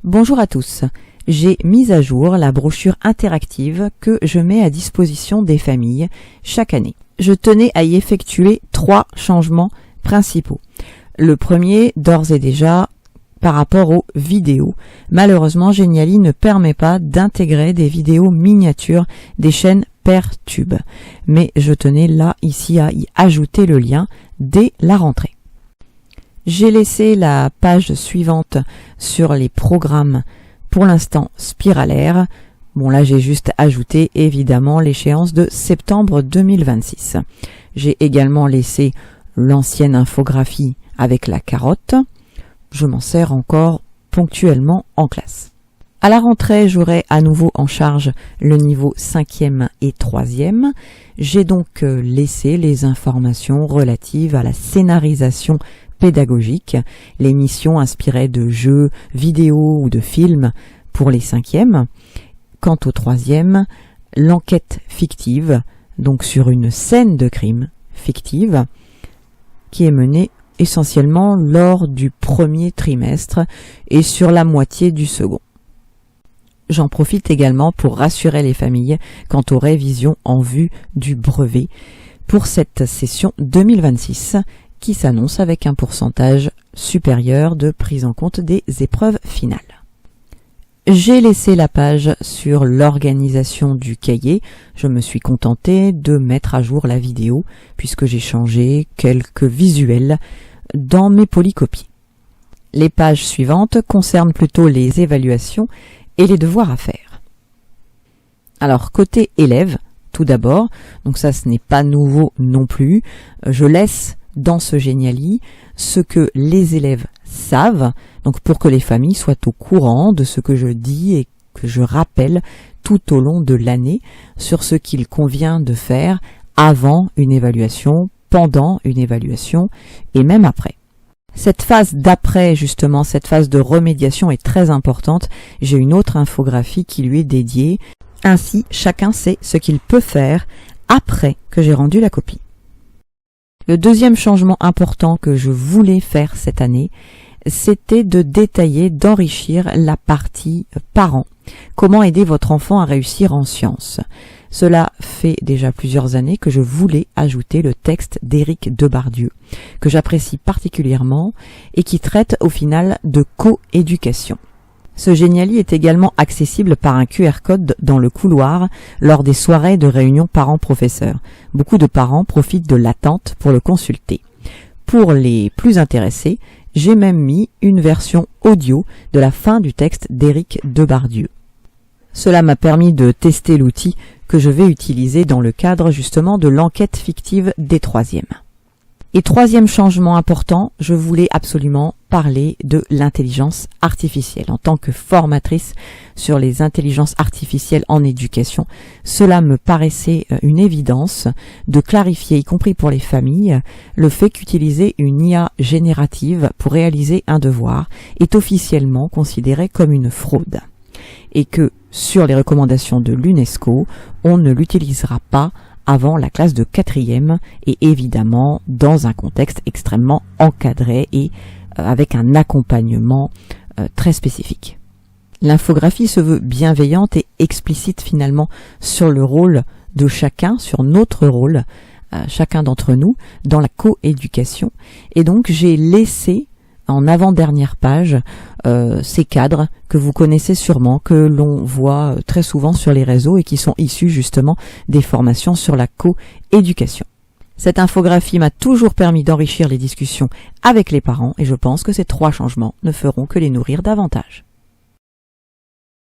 Bonjour à tous, j'ai mis à jour la brochure interactive que je mets à disposition des familles chaque année. Je tenais à y effectuer 3 changements principaux. Le premier, d'ores et déjà, par rapport aux vidéos. Malheureusement, Geniali ne permet pas d'intégrer des vidéos miniatures des chaînes Pertube. Mais je tenais là, ici, à y ajouter le lien dès la rentrée. J'ai laissé la page suivante sur les programmes pour l'instant spiralaires. Bon, là j'ai juste ajouté évidemment l'échéance de septembre 2026. J'ai également laissé l'ancienne infographie avec la carotte. Je m'en sers encore ponctuellement en classe. À la rentrée, j'aurai à nouveau en charge le niveau 5e et 3e. J'ai donc laissé les informations relatives à la scénarisation pédagogique, les missions inspirées de jeux, vidéos ou de films pour les 5e. Quant au 3e, l'enquête fictive, donc sur une scène de crime fictive, qui est menée essentiellement lors du premier trimestre et sur la moitié du second. J'en profite également pour rassurer les familles quant aux révisions en vue du brevet pour cette session 2026 qui s'annonce avec un pourcentage supérieur de prise en compte des épreuves finales. J'ai laissé la page sur l'organisation du cahier. Je me suis contentée de mettre à jour la vidéo puisque j'ai changé quelques visuels dans mes polycopies. Les pages suivantes concernent plutôt les évaluations et les devoirs à faire. Alors, côté élèves, tout d'abord, donc ça ce n'est pas nouveau non plus, je laisse dans ce Geniali ce que les élèves savent, donc pour que les familles soient au courant de ce que je dis et que je rappelle tout au long de l'année sur ce qu'il convient de faire avant une évaluation, pendant une évaluation et même après. Cette phase d'après, justement, cette phase de remédiation est très importante. J'ai une autre infographie qui lui est dédiée. Ainsi, chacun sait ce qu'il peut faire après que j'ai rendu la copie. Le deuxième changement important que je voulais faire cette année, c'était de détailler, d'enrichir la partie parents. Comment aider votre enfant à réussir en sciences? Cela fait déjà plusieurs années que je voulais ajouter le texte d'Éric Debardieu, que j'apprécie particulièrement et qui traite au final de coéducation. Ce Geniali est également accessible par un QR code dans le couloir lors des soirées de réunion parents-professeurs. Beaucoup de parents profitent de l'attente pour le consulter. Pour les plus intéressés, j'ai même mis une version audio de la fin du texte d'Éric Debardieu. Cela m'a permis de tester l'outil que je vais utiliser dans le cadre justement de l'enquête fictive des 3e. Et troisième changement important, je voulais absolument parler de l'intelligence artificielle. En tant que formatrice sur les intelligences artificielles en éducation, cela me paraissait une évidence de clarifier, y compris pour les familles, le fait qu'utiliser une IA générative pour réaliser un devoir est officiellement considéré comme une fraude. Et que, sur les recommandations de l'UNESCO, on ne l'utilisera pas avant la classe de 4e et évidemment dans un contexte extrêmement encadré et avec un accompagnement très spécifique. L'infographie se veut bienveillante et explicite finalement sur le rôle de chacun, sur notre rôle, chacun d'entre nous, dans la coéducation. Et donc j'ai laissé en avant-dernière page ces cadres que vous connaissez sûrement, que l'on voit très souvent sur les réseaux et qui sont issus justement des formations sur la coéducation. Cette infographie m'a toujours permis d'enrichir les discussions avec les parents et je pense que ces 3 changements ne feront que les nourrir davantage.